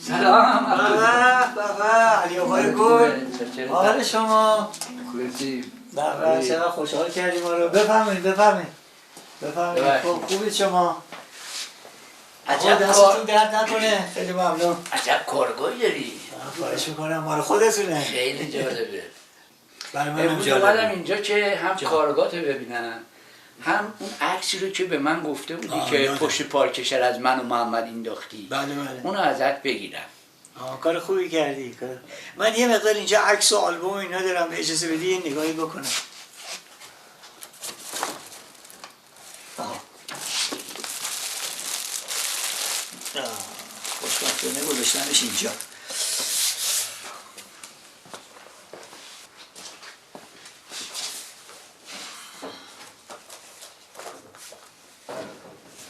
سلام. بابا علی آقای گل، حال شما؟ خوبی؟ بابا چقدر خوشحال کردی ما رو. بفرمایید. خوبید شما؟ عجب دستتون درد نکنه. خیلی ممنون. عجب کارگاهی داری. خواهش میکنم، مال خودتونه. خیلی جالبه. برای من امروز اومدم اینجا که هم کارگاهتو ببینم، هم اون عکسی رو که به من گفته بودی که پشت پارکشر از من و محمد انداختی. بله. اونو ازت بگیرم. کار خوبی کردی. من یه مقدار اینجا عکس و آلبوم اینا دارم، اجازه بدی یه نگاهی بکنم. خوشبختانه گذاشتمش اینجا.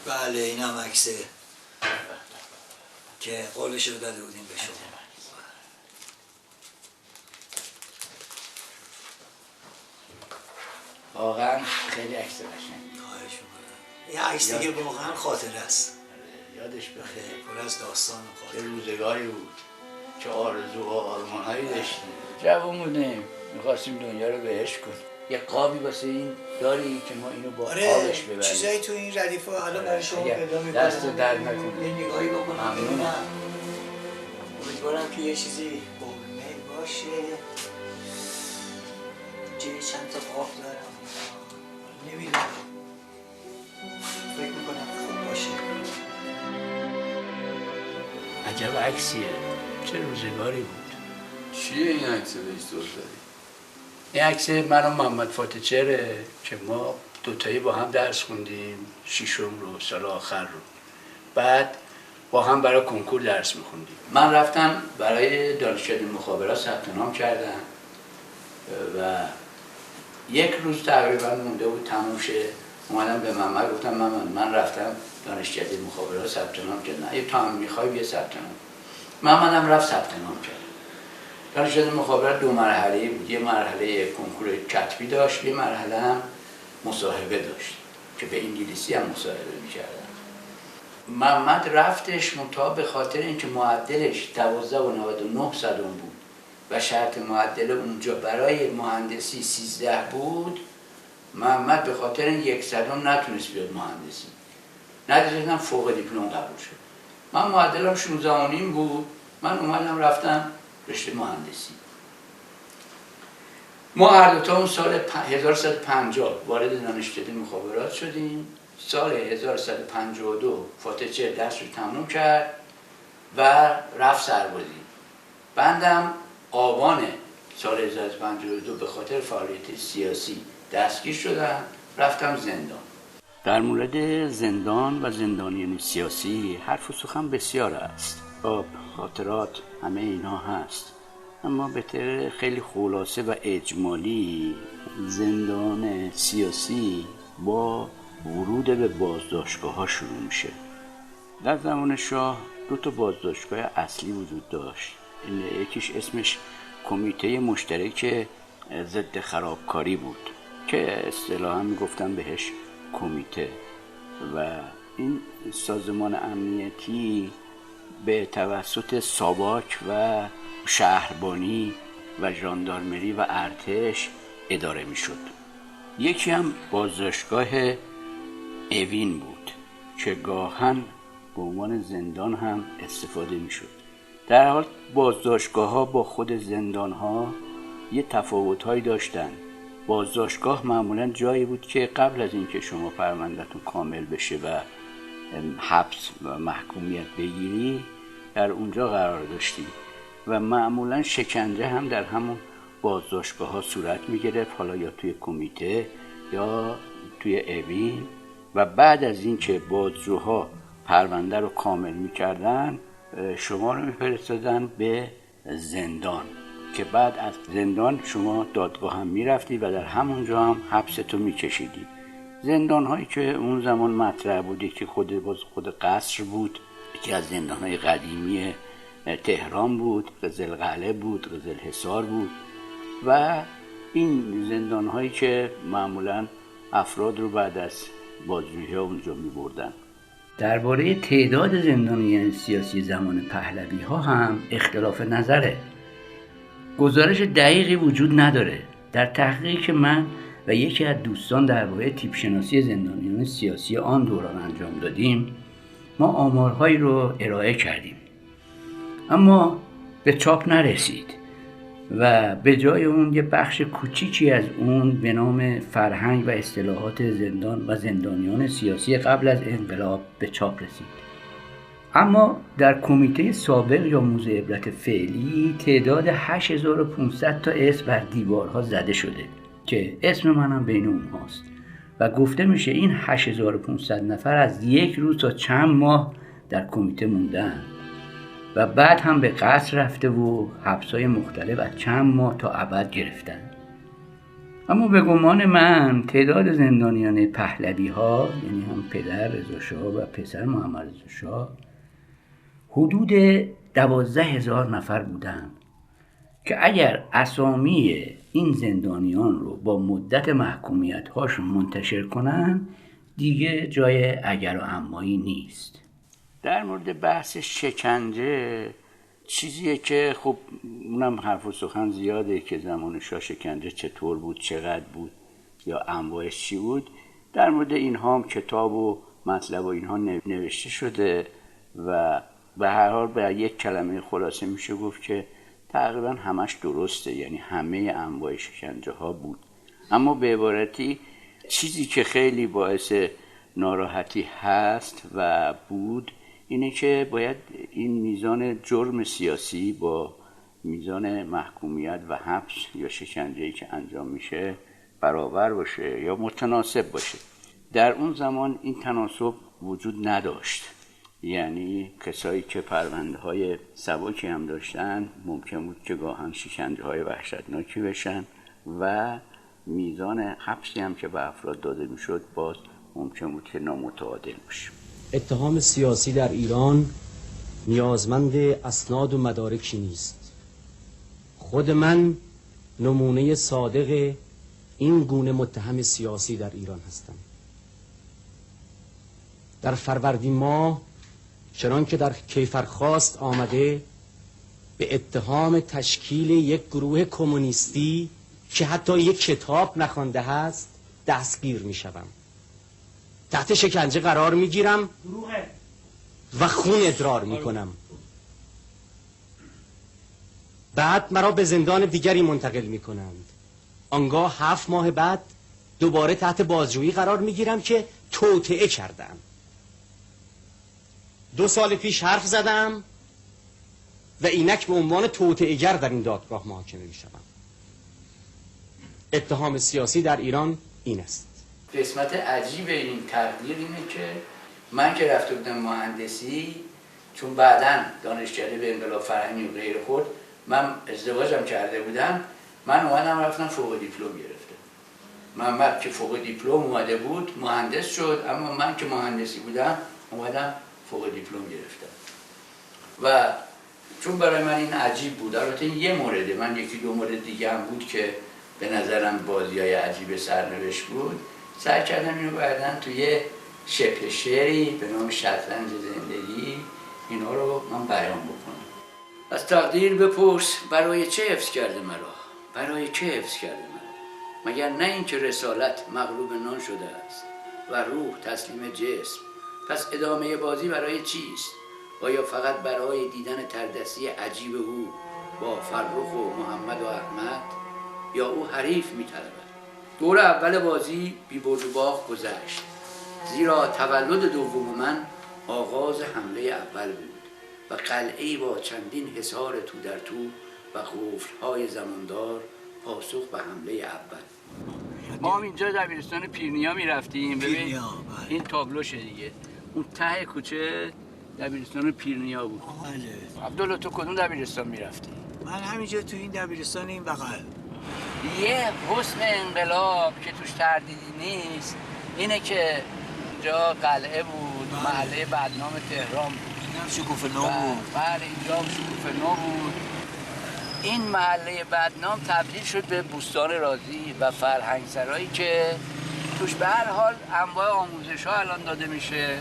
بله این هم عکسه که قولش رو داده بودیم به شما. واقعا خیلی عکس قشنگ. خواهش می‌کنم. یه عکس دیگه واقعا خاطره است. یادش بخیر. پر از داستان و خاطره. چه روزگاری بود. چه آرزوها و آرمان‌هایی داشتیم. جوون بودیم. می‌خواستیم دنیا رو بهش کنیم. یه قابی واسه این داری که ما اینو با آبش ببریم. چیزایی تو این ردیفه حالا برای شما پیدا می‌کنم. دست درد نکنه. یه نگاهی بکنم. ممنونم. امیدوارم که یه چیزی قابل باشه. چند تا قاب دارم. نمیدونم. فکر میکنم خوب باشه. عجب عکسیه. چه روزگاری بود. چیه این عکس بهش دور داری؟ این عکس من و محمد فاتحچهره که ما دوتایی با هم درس خوندیم، ششم رو، سال آخر رو. بعد با هم برای کنکور درس میخوندیم. من رفتم برای دانشکده مخابرات ثبت نام کردم و یک روز تقریبا مونده بود تموم شه. اومدم به محمد گفتم من رفتم دانشکده مخابرات ثبت نام کردم. اگه تو هم میخوای بیا ثبت نام. محمدم رفت ثبت نام کرد. دانشکده مخابرات 2 مرحله بود. یه مرحله کنکور کتبی داشت، یه مرحله هم مصاحبه داشت که به انگلیسی هم مصاحبه می‌کردن. محمد رفتش منتها به خاطر اینکه معدلش 12.99 بود و شرط معدل اونجا برای مهندسی 13 بود، محمد به خاطر این 1 نتونست بیاد مهندسی. نتیجتاً فوق دیپلم قبول شد. من معدلم 16.5 بود. من اومدم رفتم رشته مهندسی. ما هر دوتا اون سال 1150 وارد دانشکده مخابرات شدیم. سال 1152 فاتحچهر درس رو تموم کرد و رفت سربازی. بندم آبان سال 1152 به خاطر فعالیت سیاسی دستگیر شدم، رفتم زندان. در مورد زندان و زندانیان سیاسی حرف و سخن بسیار است. خاطرات همه اینا هست، اما به طور خیلی خلاصه و اجمالی زندان سیاسی با ورود به بازداشتگاه ها شروع میشه. در زمان شاه 2 بازداشتگاه اصلی وجود داشت. یکیش اسمش کمیته مشترک ضد خرابکاری بود که اصطلاحاً میگفتن بهش کمیته، و این سازمان امنیتی به توسط ساواک و شهربانی و ژاندارمری و ارتش اداره میشد. یکی هم بازداشتگاه اوین بود که گاهن به عنوان زندان هم استفاده میشد. در حال بازداشتگاه ها با خود زندان ها یه تفاوت هایی داشتن. بازداشتگاه معمولا جایی بود که قبل از اینکه شما پرونده‌تون کامل بشه و حبس و محکومیت بگیری در اونجا قرار داشتی و معمولا شکنجه هم در همون بازداشتگاه ها صورت می گرفت، حالا یا توی کمیته یا توی اوین. و بعد از اینکه بازجوها پرونده رو کامل می کردن شما رو می فرستادن به زندان که بعد از زندان شما دادگاه هم می رفتی و در همونجا هم حبستو می کشیدی. زندان هایی که اون زمان مطرح بودی که خود قصر بود، که از زندان های قدیمی تهران بود، قزلقلعه بود، قزلحصار بود، و این زندان هایی که معمولا افراد رو بعد از بازجویی ها اونجا می بردن. درباره تعداد زندانیان سیاسی زمان پهلوی ها هم اختلاف نظره. گزارش دقیقی وجود نداره. در تحقیقی که من و یکی از دوستان درباره تیپ شناسی زندانیان سیاسی آن دوران انجام دادیم، ما آمارهایی رو ارائه کردیم، اما به چاپ نرسید و به جای اون یه بخش کوچیکی از اون به نام فرهنگ و اصطلاحات زندان و زندانیان سیاسی قبل از انقلاب به چاپ رسید. اما در کمیته سابق یا موزه عبرت فعلی تعداد 8500 تا اسم بر دیوارها زده شده که اسم منم بین اونهاست و گفته میشه این 8500 نفر از یک روز تا چند ماه در کمیته موندن و بعد هم به قصر رفته و حبس‌های مختلف از چند ماه تا ابد گرفتن. اما به گمان من تعداد زندانیان پهلوی ها، یعنی هم پدر رضا شاه و پسر محمد رضا شاه، حدود 12000 نفر بودند که اگر اسامی این زندانیان رو با مدت محکومیت هاشون منتشر کنن دیگه جای اگر و امایی نیست. در مورد بحث شکنجه چیزیه که خب اونم حرف و سخن زیاده که زمان شاه شکنجه چطور بود، چقدر بود یا انواعش چی بود. در مورد اینها هم کتاب و مطلب و اینها نوشته شده و به هر حال به یک کلمه خلاصه میشه گفت که تقریبا همش درسته، یعنی همه انواع شکنجه ها بود. اما به عبارتی چیزی که خیلی باعث ناراحتی هست و بود اینه که باید این میزان جرم سیاسی با میزان محکومیت و حبس یا شکنجه‌ای که انجام میشه برابر باشه یا متناسب باشه. در اون زمان این تناسب وجود نداشت، یعنی کسایی که پرونده های سبکی هم داشتن ممکن بود که گاهن شکنجه های وحشتناکی بشن و میزان حبسی هم که به افراد داده میشد باز ممکن بود که نامتعادل باشه. اتهام سیاسی در ایران نیازمند اسناد و مدارکی نیست. خود من نمونه صادق این گونه متهم سیاسی در ایران هستم. در فروردین ماه چنان که در کیفرخواست آمده به اتهام تشکیل یک گروه کمونیستی که حتی یک کتاب نخوانده است دستگیر می شدم. تحت شکنجه قرار می گیرم و خون ادرار می کنم. بعد مرا به زندان دیگری منتقل می کنند. آنگاه 7 ماه بعد دوباره تحت بازجویی قرار می گیرم که توطئه کردم. 2 سال پیش حرف زدم و اینک به عنوان توطئه‌گر در این دادگاه محاکمه می شدم. اتهام سیاسی در ایران این است. قسمت عجیب این تقدیر اینه که من که رفته بودم مهندسی، چون بعداً دانشکده به انقلاب فرهنگی و غیر خورد، من ازدواجم کرده بودم، من اومدم رفتم فوق دیپلم گرفتم. محمد که فوق دیپلم اومده بود مهندس شد، اما من که مهندسی بودم اومدم فوق دیپلم گرفتم و چون برای من این عجیب بود. البته این یه مورده، من 1-2 مورد دیگه هم بود که به نظرم بازی‌های عجیب سرنوشت بود. سعی کردم اینو بعداً توی شبه شعری به نام شطرنج زندگی اینا رو من بیان بکنم. از تقدیر بپرس برای چه حفظ کرده مرا؟ برای چه حفظ کرده مرا؟ مگر نه اینکه رسالت مغلوب نان شده است و روح تسلیم جسم؟ پس ادامه بازی برای چیست؟ آیا فقط برای دیدن تردستی عجیب او با فرخ و محمد و احمد، یا او حریف می‌طلبد؟ دور اول بازی بی برد و باخت گذشت، زیرا تولد دوم من آغاز حمله اول بود و قلعه‌ای با چندین حصار تو در تو و قفل‌های زماندار پاسخ به حمله اول. ما هم اینجا دبیرستان پیرنیا می‌رفتیم. ببین این تابلوشه دیگه. اون ته کوچه دبیرستان پیرنیا بود. عبدالله تو کدوم دبیرستان می‌رفتی؟ من همینجا تو این دبیرستان این بغل. یه حسن انقلاب که توش تردیدی نیست اینه که اینجا قلعه بود، محله بدنام تهران بود. اینم شکوفه نو بود. بله اینجا شکوفه نو بود. این محله بدنام تبدیل شد به بوستان رازی و فرهنگ سرایی که توش به هر حال انواع آموزش ها الان داده میشه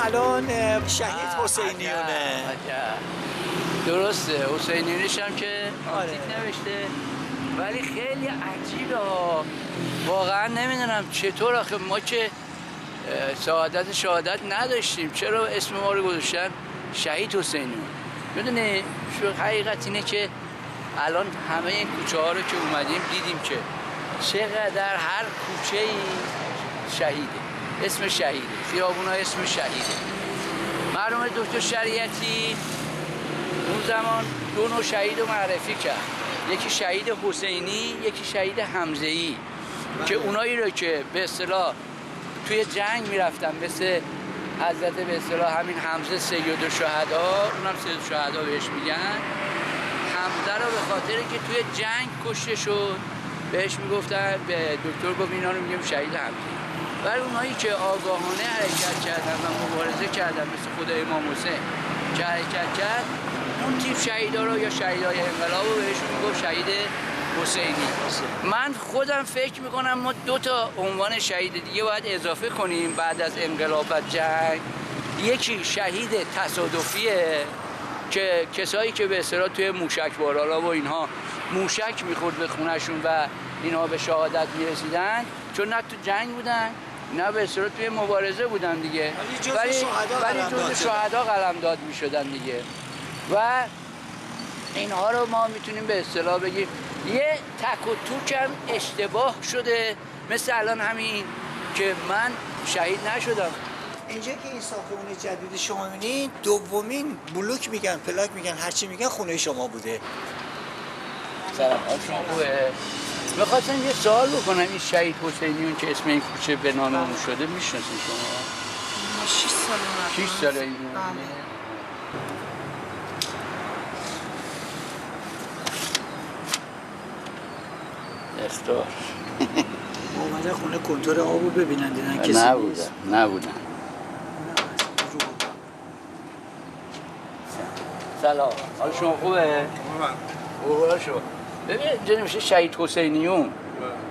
الان شهید حسینیونه. درسته، حسینیونش هم که آره. آنتیک نوشته، ولی خیلی عجیبه ها. واقعا نمیدونم چطور آخه ما که شهادت نداشتیم، چرا اسم ما رو گذاشتن شهید حسینیون؟ میدونی حقیقت اینه که الان همه این کوچه ها رو که اومدیم دیدیم که چقدر هر کوچه ای شهیده، اسم شهیده، خیابون ها اسم شهیده. مرحوم دکتر شریعتی اون زمان دو نوع شهید رو معرفی کرد، یکی شهید حسینی، یکی شهید حمزه‌ای، که اونایی رو که به اصطلاح توی جنگ میرفتن مثل حضرت به اصطلاح همین حمزه سید الشهدا، اونم سید الشهدا بهش میگن. حمزه رو به خاطر که توی جنگ کشته شد بهش میگفتن، به دکتر گفت اینا رو میگیم شهید حمزه. ولی اونایی که آگاهانه حرکت کردن و مبارزه کردن مثل خود امام حسین که حرکت کرد، اون تیپ شهیدا رو یا شهیدای انقلاب رو بهشون میگفت شهید حسینی. من خودم فکر میکنم ما 2 تا عنوان شهید دیگه باید اضافه کنیم بعد از انقلاب و جنگ. یکی شهید تصادفیه که کسایی که به اصطلاح توی موشک بارالا و اینها موشک میخورد به خونشون و اینها به شهادت میرسیدن، چون نه تو جنگ بودن نه به اصطلاح توی مبارزه بودن دیگه، ولی جزء شهدا قلمداد میشدن دیگه. و اینها رو ما میتونیم به اصطلاح بگیم یه تک و توک هم اشتباه شده، مثل الان همین که من شهید نشدم. اینجا که این ساختمان جدید شما می‌بینید دومین بلوک میگن، پلاک میگن، هرچی میگن خونه شما بوده. سلام، شما خوبه؟ می‌خواستم یه سوال بکنم، این شهید حسینیون که اسم این کوچه به نام اون شده میشناسید شما؟ 6 سال 6 ساله این. استار اومده خونه کنتور آبو ببینن دیدن کسی نبودن. سلام، حال شما خوبه؟ خوبه شما. ببین اینجا نمیشه شهید حسینیون.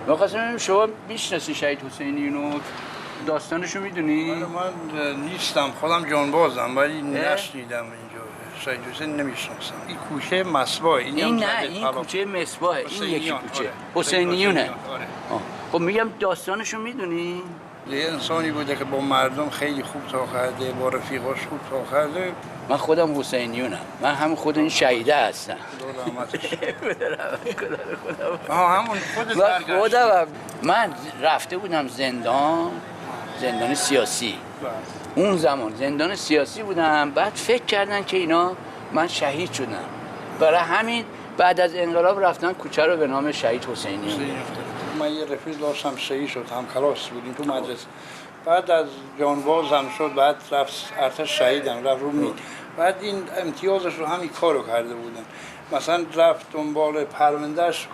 من خواستم ببینم شما میشناسی شهید حسینیونو؟ داستانشو میدونی؟ من نیستم، خودم جانبازم ولی نشنیدم اینجا. شهید حسین نمیشناسم. این کوچه مصباح. این نه، این کوچه مصباح، این یکی کوچه حسینیونه. خب میگم داستانشو میدونی؟ یه انسانی بوده که با مردم خیلی خوب تا کرده، با رفیقاش خوب تا کرده. من خودم حسینیونم، من هم خود این شهیده هستم. خودم من رفته بودم زندان سیاسی. اون زمان زندان سیاسی بودم، بعد فکر کردن که اینا من شهید شدم، برای همین بعد از انقلاب رفتن کوچه رو به نام شهید حسینی. من یه رفیق داشتم شهید شد، هم کلاس بودیم تو مدرسه، بعد از جانبازم شد، بعد رفت ارتش شهیدم، رفت رومی، بعد این امتیازش رو همین کارو کرده بودن. مثلا رفت دنبال پروندهش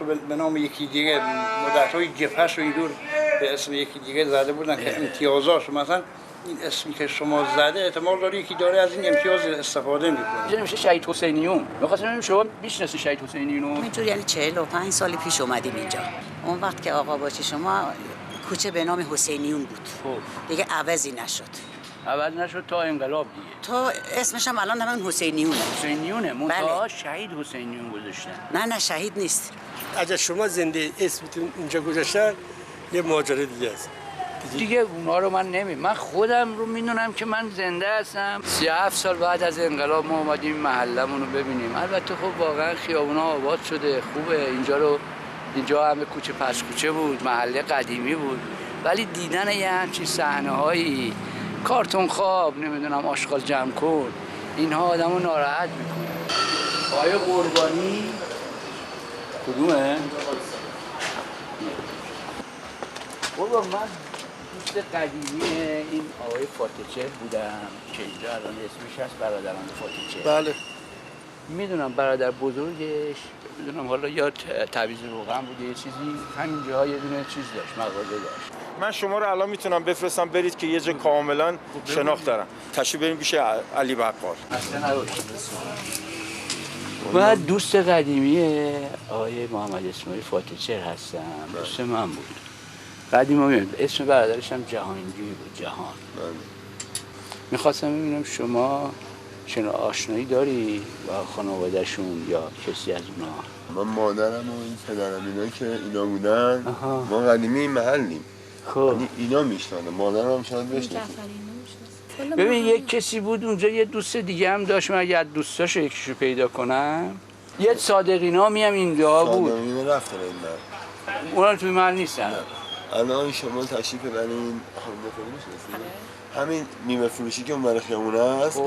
رو به نام یکی دیگه، مدت‌های جبهه‌ش رو اینجور به اسم یکی دیگه زده بودن که امتیازاش، مثلا این اسمی که شما زده احتمال داره یکی داره از این امتیاز استفاده میکنه. اینجا میشه شهید حسینیون. می‌خواستم ببینم شما میشناسی شهید حسینیونو؟ اینجور یعنی 45 سال پیش اومدیم اینجا. اون وقت که آقا باشه شما کوچه به نام حسینیون بود. دیگه عوضی نشد. عوض نشد تا انقلاب دیگه. تا اسمش هم الان همون حسینیونه. حسینیونه، منتها شهید حسینیون گذاشتن. نه شهید نیست. اگه شما زنده اسمتون اینجا گذاشتن یه ماجرا دیگه است. دیگه اونا رو من خودم رو میدونم که من زنده هستم. 37 سال بعد از انقلاب ما اومدیم محلمون رو ببینیم. البته خب واقعا خیابونا آباد شده، خوبه. اینجا همه کوچه پس کوچه بود، محله قدیمی بود، ولی دیدن یه همچین صحنه‌هایی، کارتون خواب، نمیدونم آشغال جمع کن، اینها آدمو ناراحت میکنه. آیا قربانی کدومه؟ بابا من دوست قدیمی این آقای فاتحچهر بودم که اینجا الان اسمش هست برادران فاتحچهر. بله. میدونم برادر بزرگش، میدونم حالا یا تعویض روغن بوده یه چیزی، همینجا یه دونه چیز داشت، مغازه داشت. من شما رو الان میتونم بفرستم برید که یه جا کاملا شناخت دارم. تشریف بریم پیش علی بقال. اصلا نباشید. من دوست قدیمی آقای محمد اسماعیل فاتحچهر هستم. دوست من بود. قدیما اسم برادرش هم جهانگیر بود، جهان. میخواستم ببینم شما آشنایی داری با خانوادهشون یا کسی از اونا؟ من مادرم و این پدرم اینا که اینا بودن ما قدیمی این محلیم. خب اینا میشنانه، مادرم شاید بشناسه. ببین یک کسی بود اونجا، یه دوست دیگه هم داشت، من اگه از دوستاشو یکیشو پیدا کنم. یه صادقی نامی هم اینجا بود. صادقی رفتن این محل. اونا توی محل نیستن. الان شما تشریف ببرین همین نیمه فروشی که اون برای خیامونه است،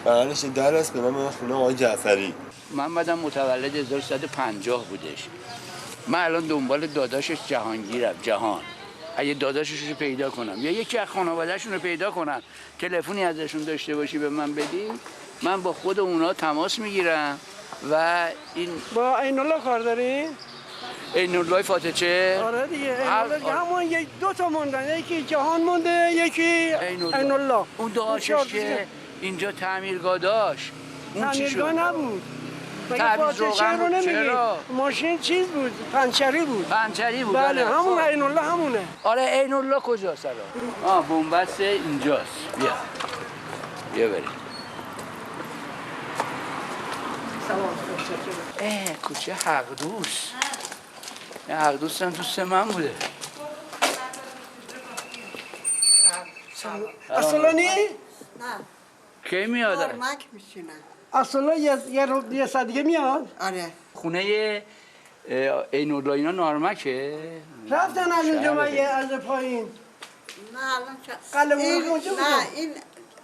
بغلش در است به نام خونه آقای جعفری. محمدم متولد 1350 بودش. من الان دنبال داداشش جهانگیرم، جهان. اگه داداشش رو پیدا کنم یا یکی از خانواده‌شون رو پیدا کنم، تلفنی ازشون داشته باشی به من بدی، من با خود اونا تماس میگیرم و این با عینالله کار داری؟ عینالله فاتحه؟ آره دیگه عینالله همون دو تا موندن، یکی جهان مونده یکی عینالله. اون داشتش که اینجا تعمیرگاه داشت اون چی شد؟ تعمیرگاه نبود. تعمیز روغن رو نمیگی؟ چرا؟ ماشین چیز بود، پنچری بود. پنچری بود. بله همون عینالله همونه. آره عینالله کجاست الان؟ بنبست اینجاست. بیا بریم. کوچه حقدوس. حقدوس هم دوست من بوده. اصلانی؟ نه کی میاد؟ نارمک میشینن. اصلا یه ساعت دیگه میاد؟ آره. خونه عینالله اینا نارمکه؟ رفتن از اونجا من یه از پایین. نه الان قلعه مرغ اونجا بود. نه این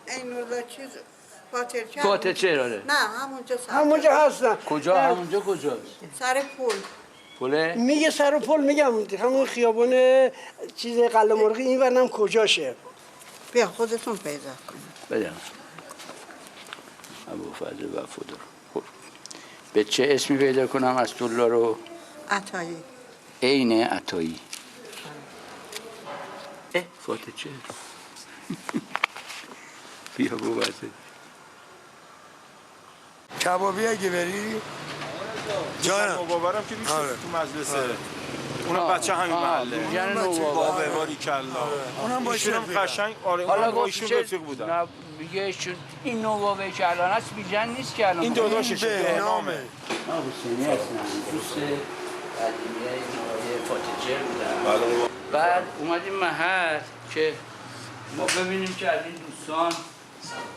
عینالله چیز فاتحه داره. نه همونجا هستن. کجا؟ همونجا کجاست؟ سر پل. پله؟ میگه سر پل، میگم همون خیابون چیز قلعه مرغی این ورنم کجاشه. بیا خودتون پیدا کن. بدم ابوالفضل وفادار. خب به چه اسمی پیدا کنم اسدالله رو؟ عطایی. عین عطایی. فاتحه بیا بواسه کبابی اگه بری جانم مباورم که میشه تو مجلسه. اونم بچه همین محله. بابا باری کلا. اونم باشم قشنگ. آره اونم با ایشون رفیق بودن. میگه ایشون این نوباوه که الان هست بیژن نیست که الان. این داداششه به نامه. حسینی هستن. دوست قدیمی آقای فاتحه بودن. بله. بعد اومدیم محل که ما ببینیم که از این دوستان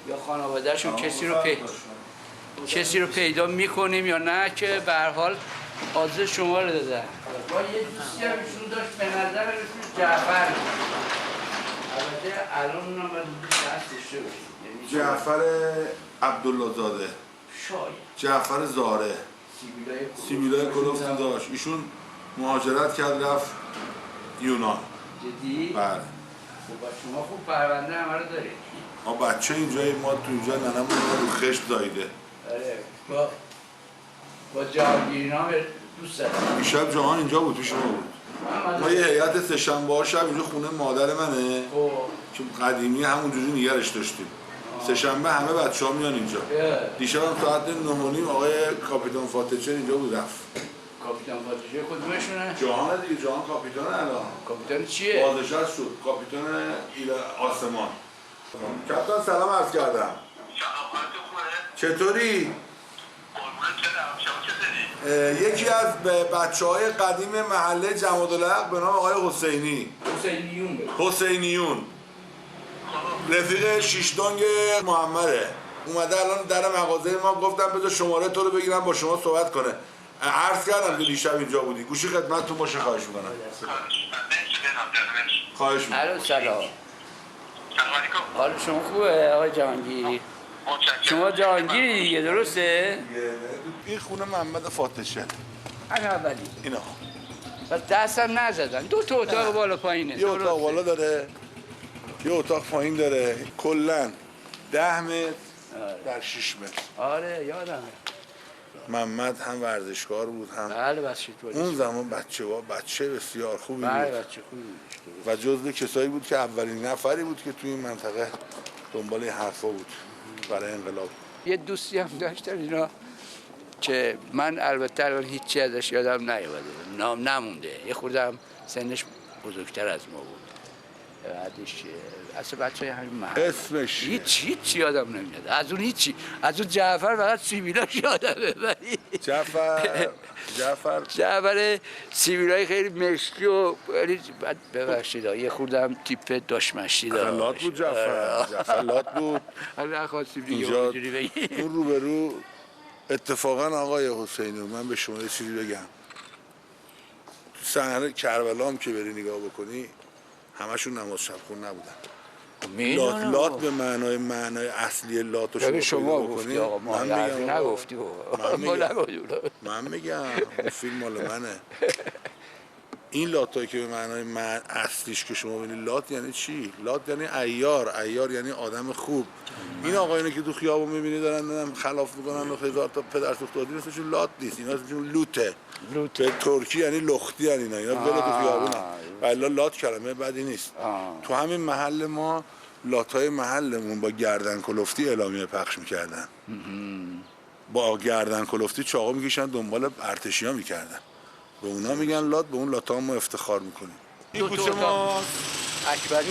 یا خانوادهشون کسی رو پیدا میکنیم یا نه، که به هر حال آدرس شما رو دادن. با یه دوستی هم ایشون داشت به نظر اسمش جعفر. البته الان اونم باید دست داشته باشید. جعفر عبدالله زاده. شاید. جعفر زاره. سیبیلای کلفتی داشت. ایشون مهاجرت کرد رفت یونان. جدی؟ بله. خب شما خوب پرونده همه رو دارید. ما بچه اینجایی، ما تو اینجا ننمون رو خشت زایده. آره. با جهانگیری نام دوست دارم. دیشب جهان اینجا بود، پیش ما بود. ما یه هیئت سه‌شنبه‌ها شب اینجا خونه مادر منه که قدیمی همونجوری نگرش داشتیم. سه‌شنبه همه بچه‌ها میان اینجا. دیشب هم ساعت 9:30 آقای کاپیتان فاتحه اینجا بود رفت. کاپیتان فاتحه کدومشونه؟ جهان دیگه، جهان کاپیتان الان. کاپیتان چیه؟ بازنشسته شد، کاپیتان آسمان. کاپیتان سلام عرض کردم. چطوری؟ یکی از بچه‌های قدیم محله جمادالحق به نام آقای حسینیون رفیق شیشتانگ محمده اومده الان در مغازه ما. گفتم بذار شماره تو رو بگیرم با شما صحبت کنه. عرض کردم که دیشب اینجا بودی. گوشی خدمتتون باشه. خواهش می‌کنم. خواهش می‌کنم. الو سلام. حال شما خوبه آقای جهانگیری؟ شما جهانگیری دیگه درسته؟ این خونه محمد فاتحه. اولی. اینا. بس دستم نزدن. دو تا اتاق بالا پایینه. یه اتاق بالا داره. یه اتاق پایین داره. کلاً 10 متر در 6 متر. آره یادمه. محمد هم ورزشکار بود هم. بله بسکتبالیست. اون زمان بچه بسیار خوبی بود. بله بچه خوبی بود. و جزو کسایی بود که اولین نفری بود که توی این منطقه دنبال این حرفا بود برای انقلاب. یه دوستی هم داشتن اینا که من البته الان هیچی ازش یادم نیومده، نمونده. یه خورده هم سنش بزرگتر از ما بود. بعدش اصلا بچه های همین محل اسمش هیچ یادم نمیاد از اون هیچی. از اون جعفر فقط سیبیلاش یادمه. جعفر سیبیلای خیلی مشکی و ببخشید یه خوردم تیپ داش مشتی داشت. لات بود جعفر لات بود. حالا نخواستیم دیگه اینجا اونجوری بگیم. اون روبرو اتفاقا آقای حسینی من به شما یه چیزی بگم. تو صحنه کربلا هم که بری نگاه بکنی همشون نماز شب خون نبودن. لات به معنای اصلی لات رو شما گفتی آقا ما نگفتی من میگم فیلم مال منه. این لاتایی که به معنای اصلیش که شما ببینید لات یعنی چی؟ لات یعنی عیار یعنی آدم خوب. این آقایونی که تو خیابون میبینی دارن خلاف میکنن و هزار تا پدر سوختادی اسمشون لات نیست، اینا اسمشون لوته. به ترکی یعنی لختی یعنی اینا ول تو خیابونن. والا لات کلمه بدی نیست. تو همین محل ما لاتای محلمون با گردن کلفتی اعلامیه پخش میکردن. با گردن کلفتی چاقو میکشن دنبال ارتشی‌ها میکردن. به اونا میگن لات، به اون لاتا ما افتخار میکنیم. این کوچه ما اکبر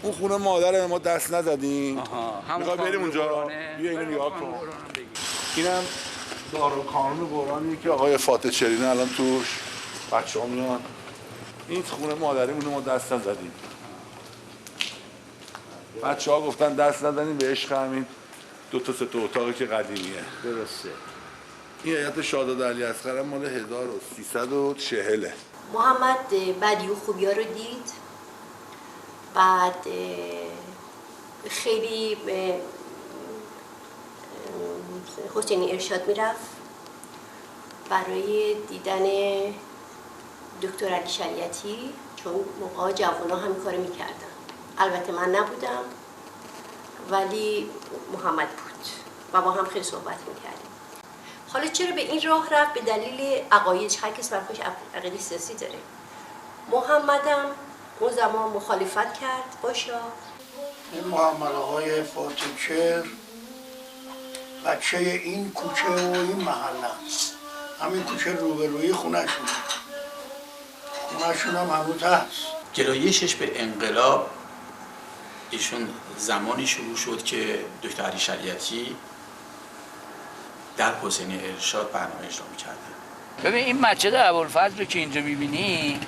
اون خونه مادر ما دست نزدیم. میخوای بریم اونجا؟ بیا اینو نگاه کن. اینم دارالقانون قرآنیه که آقای فاتح چرینه الان توش بچه‌ها میان. این خونه مادریمونه ما دست نزدیم. بچه‌ها گفتن دست نزنیم به عشق همین 2 تا 3 تا اتاقی که قدیمیه. درسته. این هیئت شاهزاده علی اصغر مال 1340. محمد بدی و خوبی ها رو دید، بعد خیلی حسینی ارشاد میرفت برای دیدن دکتر علی شریعتی، چون موقع جوانا همین کار میکردن. البته من نبودم ولی محمد بود و با هم خیلی صحبت میکردیم. حالا چرا به این راه رفت؟ به دلیل عقایدش. هر کس برای خودش عقیده سیاسی داره. محمدم اون زمان مخالفت کرد با شاه. این محمد آقای فاتحچهر بچه این کوچه و این محله است. همین کوچه روبروی خونه‌شون هم همون هست. گرایشش به انقلاب ایشون زمانی شروع شد که دکتر علی شریعتی در حسینی ارشاد برنامه اجرا می‌کردن. ببین این مسجد ابوالفضل رو که اینجا می‌بینی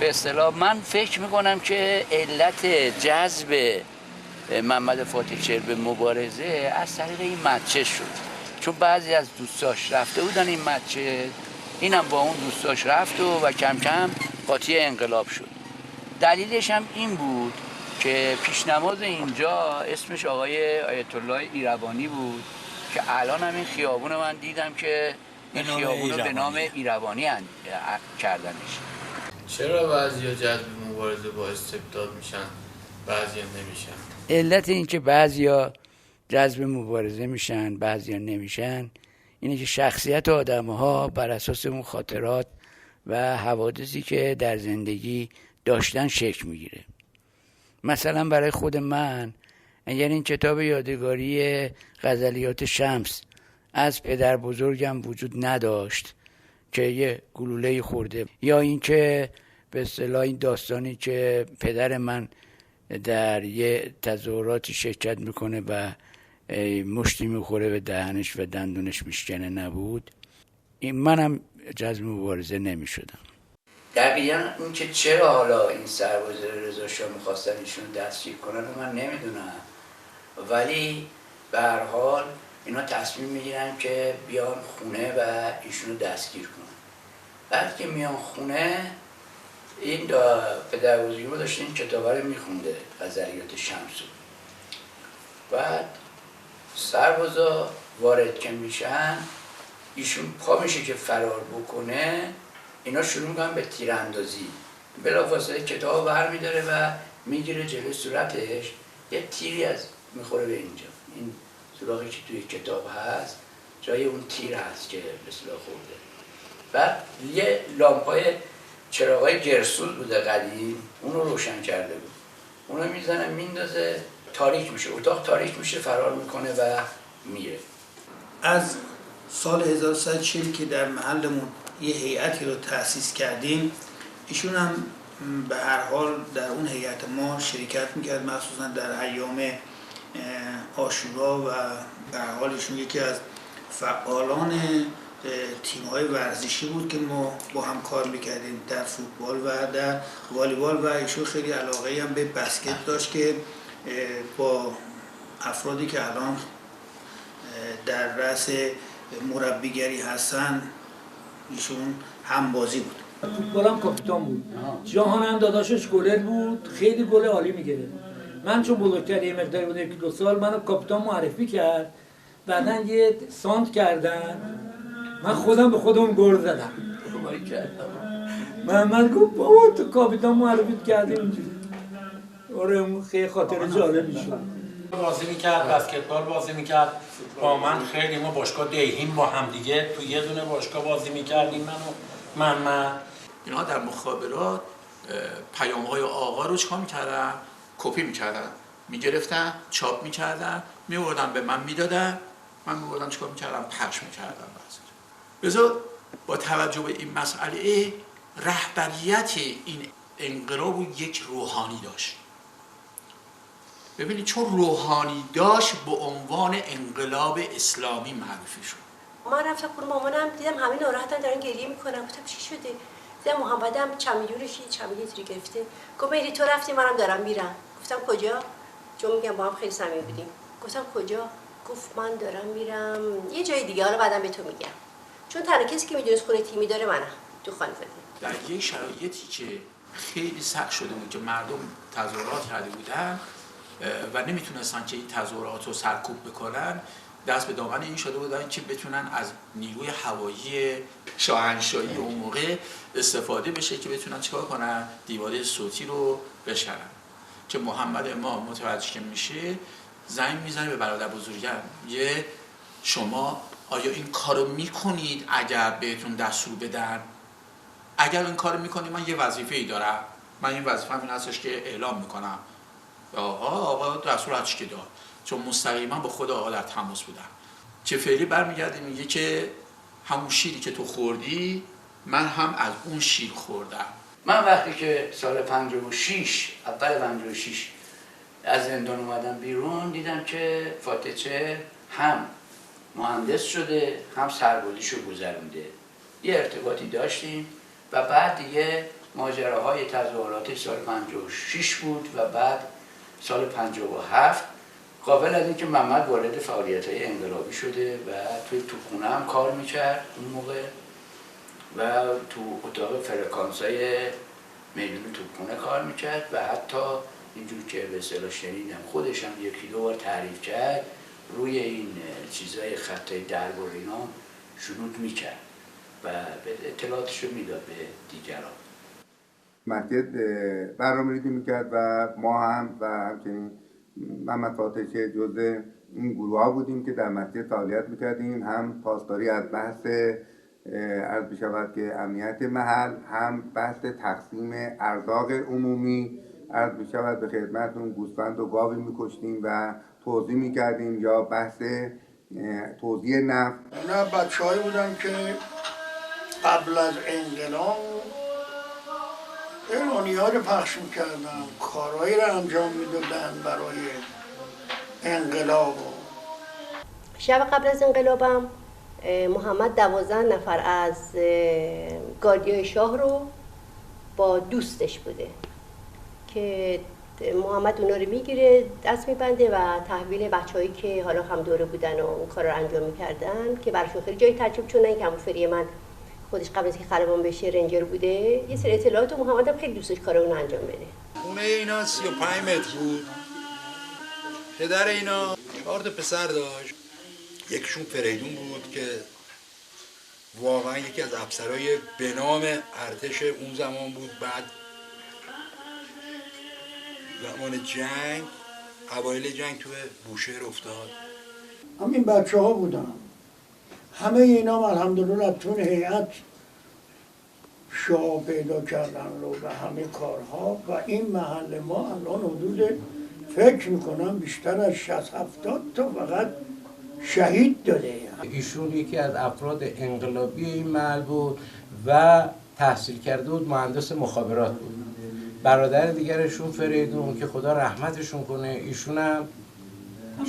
به اصطلاح من فکر می‌کنم که علت جذب محمد فاتحچهر به مبارزه از طریق این مسجد شد، چون بعضی از دوستاش رفته بودن این مسجد، اینم با اون دوستاش رفت و کم کم قاطی انقلاب شد. دلیلش هم این بود که پیشنماز اینجا اسمش آقای آیت الله ایروانی بود که الان هم این خیابون من دیدم که این خیابون رو به نام ایروانی کردنش. چرا بعضیا جذب مبارزه با استبداد میشن بعضیا نمیشن؟ علت این که بعضیا جذب مبارزه میشن بعضیا نمیشن اینه که شخصیت آدم‌ها بر اساس اون خاطرات و حوادثی که در زندگی داشتن شکل میگیره. مثلا برای خود من اگر این کتاب یادگاری غزلیات شمس از پدر بزرگم وجود نداشت که یه گلوله خورده، یا اینکه به اصطلاح این داستانی که پدر من در یه تظاهراتی شرکت میکنه و مشتی میخوره به دهنش و دندونش میشکنه نبود، این منم جذب مبارزه نمیشدم. دقیقاً اون که چرا حالا این سربازای رضا شاه میخواستن ایشون دستگیر کنن من نمیدونم، ولی به هر حال اینا تصمیم میگیرن که بیان خونه و ایشونو دستگیر کنن. بعد که میان خونه این پدر بزرگی داشته این کتابه رو میخونده، غزلیات شمس. بعد سربازا وارد که میشن ایشون پا میشه که فرار بکنه، اینا شروع میکنن به تیراندازی. بلافاصله کتاب برمیداره و میگیره جلوی صورتش، یه تیری از میخوره به اینجا. این سوراخی که توی کتاب هست جای اون تیر هست که به اصطلاح خورده. بعد یه لامپای چراغای گرسوز بوده قدیم، اون رو روشن کرده بود، اون رو میزنه میندازه، تاریک میشه، اتاق تاریک میشه، فرار میکنه و میره. از سال 1340 که در محلمون یه هیئتی رو تأسیس کردیم، ایشون هم به هر حال در اون هیئت ما شرکت میکرد، مخصوصا در ایام عاشورا، و به هر حال ایشون یکی از فعالان تیم‌های ورزشی بود که ما با هم کار میکردیم در فوتبال و در والیبال، و ایشون خیلی علاقه هم به بسکت داشت که با افرادی که الان در رأس مربیگری هستن ایشون هم بازی بود. فوتبال هم کاپیتان بود. جهان هم داداشش گلر بود، خیلی گل عالی میگرفت. من چون بزرگتر یه مقداری بود، 1-2 سال منو کاپیتان معرفی کرد، بعدن یه سانت کردن، من خودم به خودم گل زدم. من گفت بابا تو کاپیتان معرفی کردیم اینجوری. آره خیلی خاطر جالب میشد. بازی میکرد، بسکتبال بازی میکرد با من. خیلی ما باشگاه دیهیم با هم دیگه تو یه دونه باشگاه بازی میکردیم، من اینها در مخابرات پیام‌های آقا رو چیکار میکردن؟ کپی میکردن، میگرفتن، چاپ میکردن، میوردن به من میدادن، من میوردم چیکار میکردم؟ پخش میکردم. بذار با توجه به این مسئله رهبریت این انقلاب یک روحانی داشت. ببینید چون روحانی داشت به عنوان انقلاب اسلامی معرفی شد. من رفتم خونه مامانم، دیدم همه ناراحتن دارن گریه میکنن. گفتم چی شده؟ دیدم محمدم چمیلیونش چمیلی گرفته. گفت میری تو رفتی، منم دارم میرم. گفتم کجا؟ چون میگم با هم خیلی صمیمی بودیم. گفتم کجا؟ گفت من دارم میرم یه جای دیگه، حالا بعدم به تو میگم. چون تنها کسی که میدونست خونه تیمی داره منم تو خانواده. در یک شرایطی که خیلی سخت شده بود که مردم تظاهرات کرده بودن و نمیتونستن که این تظاهرات رو سرکوب بکنن، دست به دامن این شده بودن که بتونن از نیروی هوایی شاهنشاهی اون موقع استفاده بشه که بتونن چیکار کنن؟ دیواره صوتی رو بشکنن. که محمد امام متوجه که میشه زنگ میزنه به برادر بزرگم، یه شما آیا این کارو میکنید اگر بهتون دستور بدن؟ اگر این کارو میکنید من یه وظیفه‌ای دارم، من این وظیفه‌م این هستش که اعلام میکنم. آقا دستور از چی داد؟ چون مستقیما با خود آقا در تماس بودم. که فعلی برمیگرده میگه که همون شیری که تو خوردی من هم از اون شیر خوردم. من وقتی که سال 56 اول 56 از زندان اومدم بیرون، دیدم که فاتحه هم مهندس شده هم سربازیشو گذرونده. یه ارتباطی داشتیم و بعد دیگه ماجراهای تظاهرات سال 56 بود و بعد سال 57 قابل از اینکه محمد وارد فعالیت‌های انقلابی شده و تو خونه هم کار میکرد اون موقع و تو اتاق فرکانسای میدون توپخانه کار میکرد و حتی اینجور که به اصطلاح شنیدم خودش هم 1-2 بار تعریف کرد روی این چیزهای خطای درب و اینا شنود میکرد و اطلاعاتش رو میداد به دیگران. مسجد برنامه‌ریزی میکرد و ما هم و همچنین محمد فاتح که جزء این گروه ها بودیم که در مسجد فعالیت میکردیم، هم پاسداری از بحث عرض بشود که امنیت محل، هم بحث تقسیم ارزاق عمومی. عرض بشود به خدمتتون گوسفند و گاوی میکشتیم و توزیع میکردیم، یا بحث توزیع نفت. اینا بچه‌هایی بودن که قبل از انقلاب اعلانیه‌ها رو پخش میکردن، کارهایی رو انجام میدادن برای انقلاب. شب قبل از انقلابم محمد 12 نفر از گاردیای شاه رو با دوستش بوده که محمد اونا رو میگیره، دست میبنده و تحویل بچه‌هایی که حالا هم دوره بودن و اون کار رو انجام میکردن که براشون خیلی جای تعجب، چون این که همون فری من خودش قبل از که خلبان بشه رنجر بوده، یه سری اطلاعات و محمد هم خیلی دوستش کار اون انجام بده. خونه اینا 35 متر بود. پدر اینا 4 تا پسر داشت. یکشون فریدون بود که واقعا یکی از افسرهای به نام ارتش اون زمان بود. بعد زمان جنگ، اوایل جنگ تو بوشهر افتاد. همین بچه ها بودن. همه اینا الحمدلله تو هیئت شاه پیدا کردن رو به همه کارها و این محل ما الان حدود فکر میکنم بیشتر از 60-70 تا فقط شهید داده. ایشون یکی از افراد انقلابی این محل بود و تحصیل کرده بود، مهندس مخابرات بود. برادر دیگرشون فریدون که خدا رحمتشون کنه، ایشون هم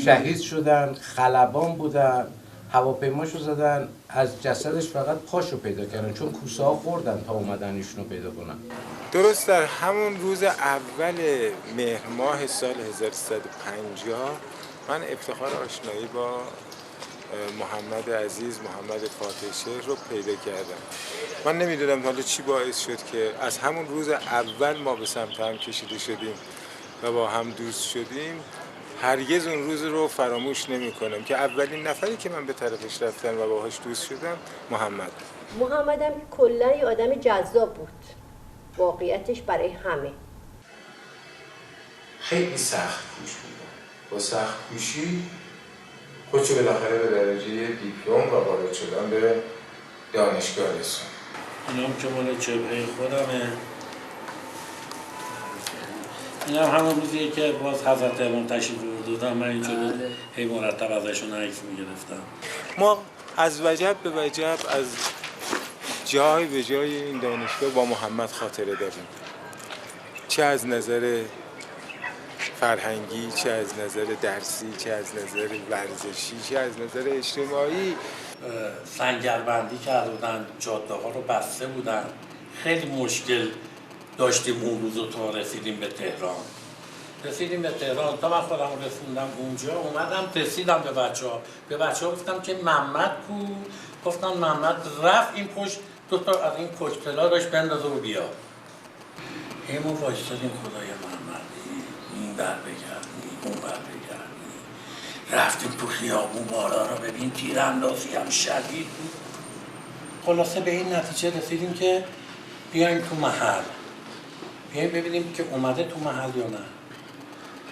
شهید شدن، خلبان بودن، هواپیماشو زدن، از جسدش فقط پاشو پیدا کردن چون کوسه ها خوردن تا اومدن ایشونو پیدا کنن. درست در همون روز اول مهر ماه سال 1350 من افتخار آشنایی با محمد عزیز، محمد فاتح شهر رو پیدا کردم. من نمیدونم حالا چی باعث شد که از همون روز اول ما به سمت هم کشیده شدیم و با هم دوست شدیم. هرگز اون روز رو فراموش نمی کنم که اولین نفری که من به طرفش رفتم و باهاش دوست شدم محمد هم کلا یه آدم جذاب بود، واقعیتش برای همه. خیلی سخت کوش بود. با سخت کوشی خودشو بالاخره به درجه دیپلم و وارد شدن به دانشگاه رسوند. اینم که مال جبهه خودمه. این هم همون روزیه که باز حضرت امام تشریف آوردن، من اینجا هی مرتب ازشون عکس میگرفتم. ما از وجب به وجب از جای به جای این دانشگاه با محمد خاطره داریم، چه از نظر فرهنگی، چه از نظر درسی، چه از نظر ورزشی، چه از نظر اجتماعی. سنگربندی کرده بودن، جاده ها رو بسته بودن، خیلی مشکل داشتیم اون روز تا رسیدیم به تهران. تا من خودم رسوندم اونجا، اومدم رسیدم به بچه ها گفتم که محمد کو؟ گفتن محمد رفت این پشت دوتا از این کوکتلا داشت بندازه و بیا. ما وایستادیم خدای محمدی، این بر بگردی، اون بر بگردی. رفتیم تو خیابون بالا رو ببین، تیراندازی هم شدید بود. خلاصه به این نتیجه رسیدیم که بیایم تو محل، بیایم ببینیم که اومده تو محل یا نه.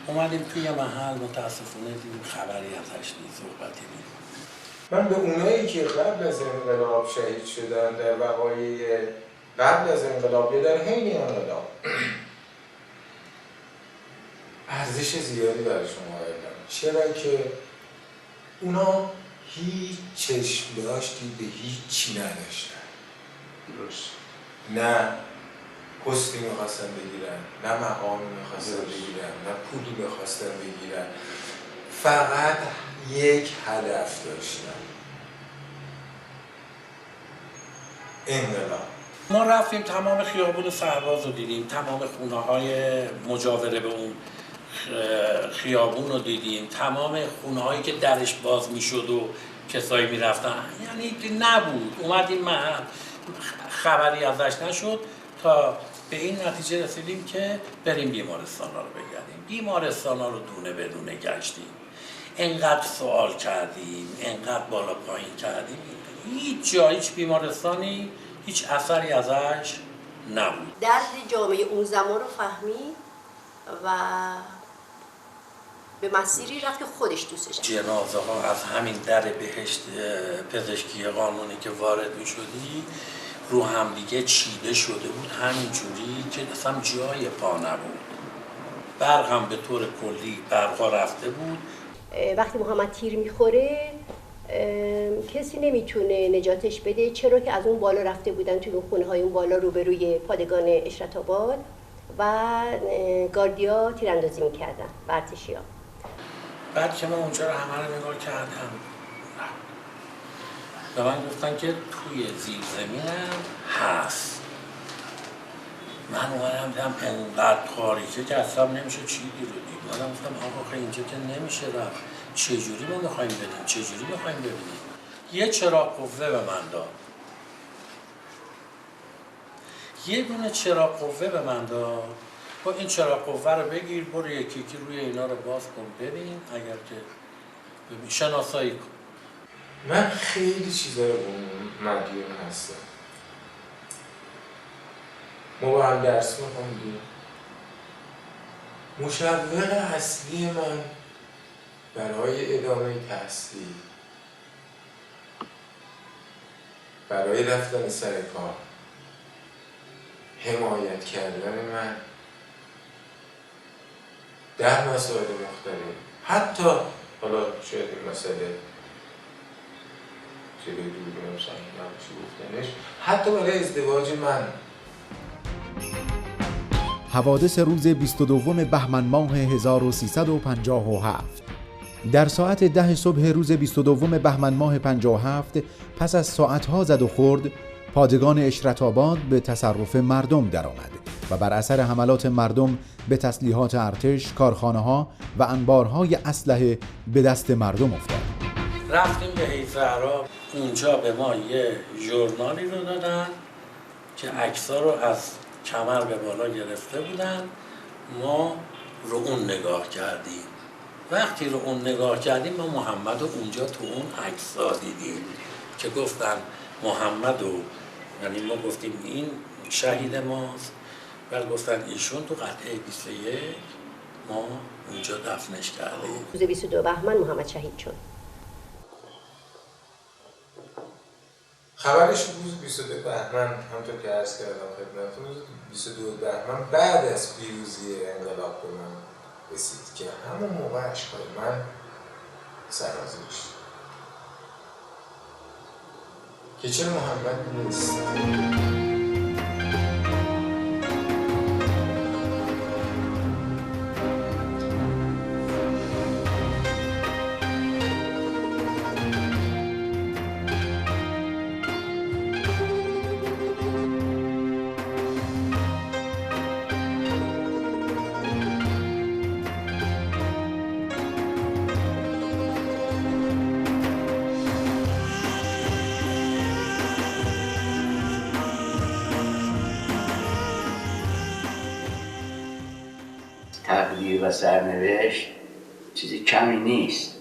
اومدیم توی محل، متاسفانه دیدیم خبری ازش نیست، صحبتی نیست. من به اونایی که قبل از انقلاب شهید شدن در وقایع قبل از انقلاب یا در حین انقلاب ارزش زیادی برای شما قائلم. چرا که اونا هیچ چشم داشتی به هیچی نداشتن. درست. نه پستی میخواستن بگیرن، نه مقامی میخواستن بگیرن، نه پولی میخواستن بگیرن، فقط یک هدف داشتن: انقلاب. ما رفتیم تمام خیابون سرباز رو دیدیم، تمام خونه های مجاوره به اون خیابون رو دیدیم، تمام خونه هایی که درش باز میشد و کسایی میرفتن، یعنی نبود. اومدیم محل، خبری ازش نشد تا به این نتیجه رسیدیم که بریم بیمارستان ها رو بگردیم. بیمارستان ها رو دونه به دونه گشتیم، انقدر سوال کردیم، انقدر بالا پایین کردیم، هیچ جا، هیچ بیمارستانی هیچ اثری ازش نبود. درد جامعه اون زمان رو فهمید و به مسیری رفت که خودش دوستش داشت. جنازه ها از همین در بهشت پزشکی قانونی که وارد می شدی رو هم دیگه چیده شده بود، همین جوری که اصلا جای پا نبود. برق هم به طور کلی برقا رفته بود. وقتی محمد تیر میخوره کسی نمیتونه نجاتش بده، چرا که از اون بالا رفته بودن توی اون خونه های اون بالا روبروی پادگان اشرت آباد و گاردیا تیراندازی میکردن، ارتشیا. بعد که من اونجا رو همه رو نگاه کردم و من گفتن که توی زیر زمینم هست. من اومدم دیدم انقدر تاریکه که اصلا نمیشه چیزی رو دید. من گفتم آقا اینجا که نمیشه رفت، چجوری ما میخوایم بدیم، چجوری میخوایم ببینیم. یه چراغ قوه به من داد، یه دونه چراغ قوه به من داد. با این چراغ قوه رو بگیر، برو یکی یکی روی اینا رو باز کن، ببین اگر که ببین شناسایی کن. من خیلی چیزا رو مدیون هستم. ما با هم درس می‌خوندیم. مشوق اصلی من برای ادامه تحصیل، برای رفتن سر کار، حمایت کردن من در مسائل مختلف، حتی حالا شاید این مسئله که به دوربینم صحیح نباشه گفتنش، حتی برای ازدواج من. حوادث روز 22 بهمن ماه 1357. در ساعت 10 صبح روز 22 بهمن ماه 57 پس از ساعتها زد و خورد، پادگان اشرت‌آباد به تصرف مردم درآمد و بر اثر حملات مردم به تسلیحات ارتش، کارخانه‌ها و انبارهای اسلحه به دست مردم افتاد. رفتیم به حیف عرب، اونجا به ما یه ژورنالی رو دادن که عکس‌ها رو از کمر به بالا گرفته بودن. ما رو اون نگاه کردیم. وقتی رو اون نگاه کردیم ما محمد رو اونجا تو اون عکس‌ها دیدیم که گفتن محمد رو، یعنی ما گفتیم این شهید ماست، ولی گفتن ایشون تو قطعه 21 ما اونجا دفنش کردیم. روز 22 بهمن محمد شهید شد. خبرش روز 22 بهمن همونطور که عرض کردم خدمتتون، روز 22 بهمن بعد از پیروزی انقلاب به من رسید که همون موقع اشکال من سرازیر شد که چرا محمد نیست. تقدیر و سرنوشت چیزی کمی نیست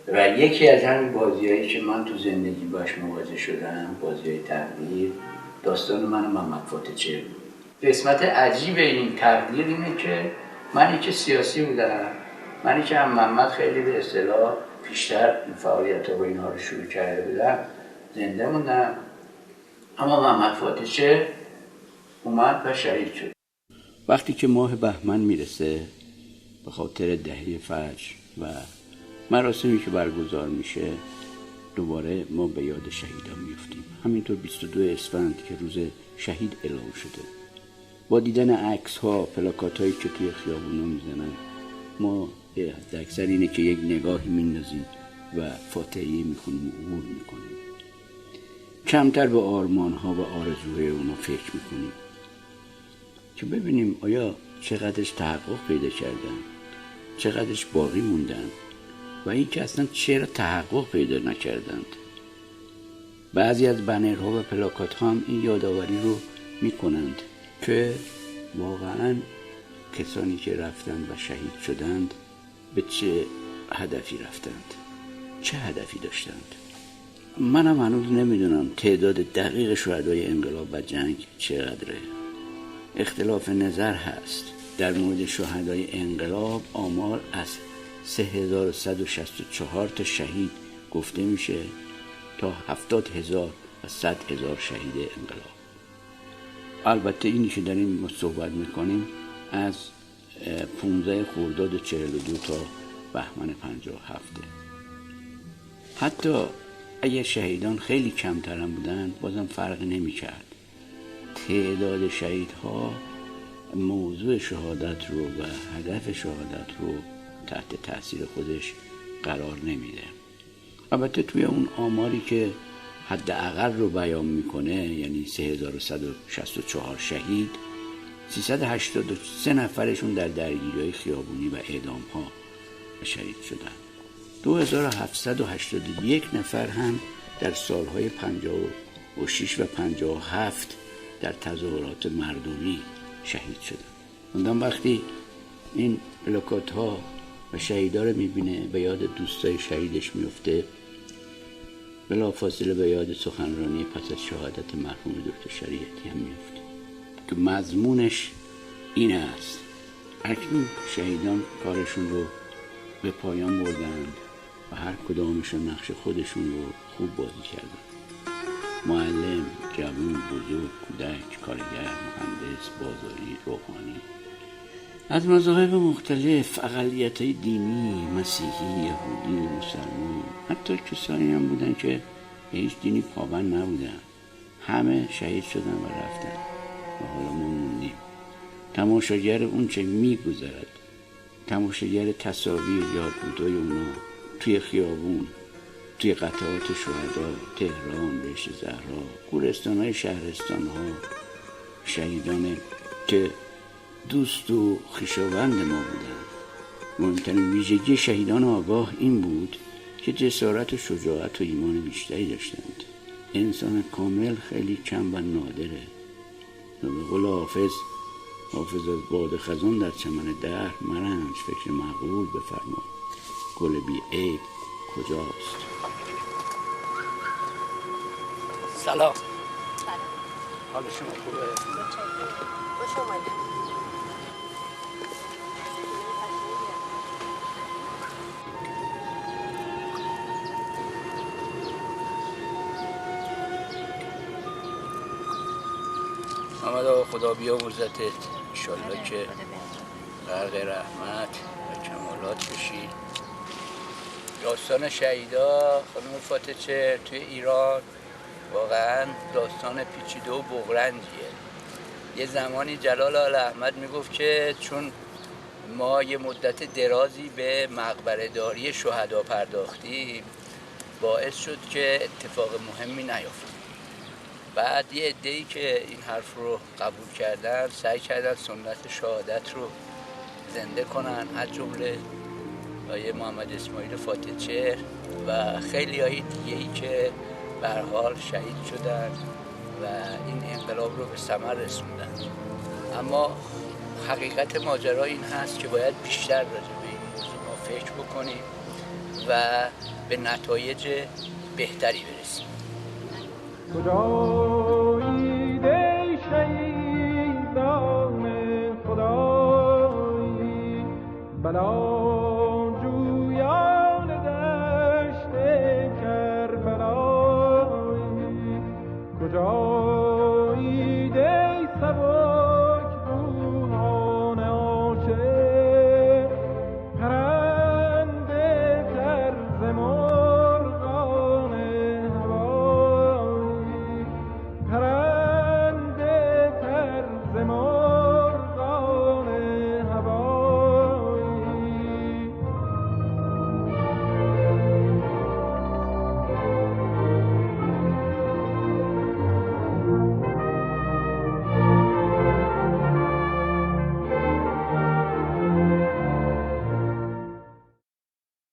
و یکی از همین بازی‌هایی که من تو زندگی باش مواجه شدم، بازی‌های تقدیر، داستان من و محمد فاتحچهر بود. قسمت عجیب این تقدیر اینه که منی که سیاسی بودم، منی که هم محمد خیلی به اصطلاح پیشتر این فعالیت‌ها و اینها رو شروع کرده بودم، زنده موندم، اما محمد فاتحچهر اومد و شهید شد. وقتی که ماه بهمن میرسه به خاطر دهه فجر و مراسمی که برگزار میشه، دوباره ما به یاد شهیدان میفتیم. همینطور 22 اسفند که روز شهید اعلام شده، با دیدن عکس ها، پلاکات هایی که توی خیابونا میزنن، ما حد اکثر اینه که یک نگاهی میندازیم و فاتحه میخونیم و عبور میکنیم. کمتر به آرمان ها و آرزوهای اونا فکر میکنیم که ببینیم آیا چقدرش تحقق پیدا کردن، چقدرش باقی موندن و این که اصلا چرا تحقق پیدا نکردند. بعضی از بنرها و پلاکات ها هم این یادآوری رو میکنند که واقعا کسانی که رفتند و شهید شدند به چه هدفی رفتند، چه هدفی داشتند. منم هنوز نمیدونم تعداد دقیق شهدای انقلاب و جنگ چقدره. اختلاف نظر هست در مورد شهدای انقلاب. آمار از 3164 تا شهید گفته میشه تا 70,000 و 100,000 شهید انقلاب. البته اینی که داریم ما صحبت میکنیم از 15 خرداد 42 تا بهمن 57. حتی اگر شهیدان خیلی کمتر هم بودن بازم فرق نمیکرد. تعداد شهیدها موضوع شهادت رو و هدف شهادت رو تحت تاثیر خودش قرار نمیده. البته توی اون آماری که حداقل رو بیان میکنه، یعنی 3164 شهید، 383 نفرشون در درگیری‌های خیابونی و اعدام‌ها شهید شدن. 2781 نفر هم در سالهای 56 و 57 در تظاهرات مردمی شهید شدن. اونم وقتی این پلاکات ها و شهیدا رو میبینه به یاد دوستای شهیدش میفته، بلافاصله به یاد سخنرانی پس از شهادت مرحوم دکتر شریعتی هم میفته که مضمونش این است: اکنون شهیدان کارشون رو به پایان بردند و هر کدامشون نقش خودشون رو خوب بازی کردن. معلم، جوان، بزرگ، کودک، کارگر، مهندس، بازاری، روحانی، از مذاهب مختلف، اقلیت‌های دینی، مسیحی، یهودی، مسلمان، حتی کسانی هم بودن که به هیچ دینی پابند نبودن، همه شهید شدن و رفتن و حالا ما موندیم. تماشاگر اون چه میگذرد، تماشاگر تصاویر یادبودهای اونا توی خیابون، توی قطعات شهدا، تهران، بهشت زهرا، گورستان‌های شهرستان‌ها، شهیدان که دوست و خویشاوند ما بودن. مهمترین ویژگی شهیدان آگاه این بود که جسارت و شجاعت و ایمان بیشتری داشتند. انسان کامل خیلی کم و نادره. به قول حافظ از باد خزان در چمن دهر مرنج فکر معقول بفرما، گل بی عیب کجاست؟ سلام. حال شما خوبه؟ خوش آمدید. محمد آقا خدا بیامرزتت، انشالله که غرق رحمت و کمالات بشی. داستان شهیدا خانم فاطمه توی ایران واقعا داستان پیچیده و بغرنجیه. یه زمانی جلال آل احمد میگفت که چون ما یه مدت درازی به مقبره داری شهدا پرداختیم باعث شد که اتفاق مهمی نیفته. بعد یه عده‌ای که این حرف رو قبول کردن سعی کردن سنت شهادت رو زنده کنن، از جمله آیه محمد اسماعیل فاتحچهر و خیلی های دیگه‌ای که به هر حال شهید شدن و این انقلاب رو به ثمر رسوندن. اما حقیقت ماجرا این هست که باید بیشتر راجع به این موضوع ما فکر بکنیم و به نتایج بهتری برسیم. خدایید ای شهیدان خدایی، بلا جویان دشت کربلایی، کجایید ای سوار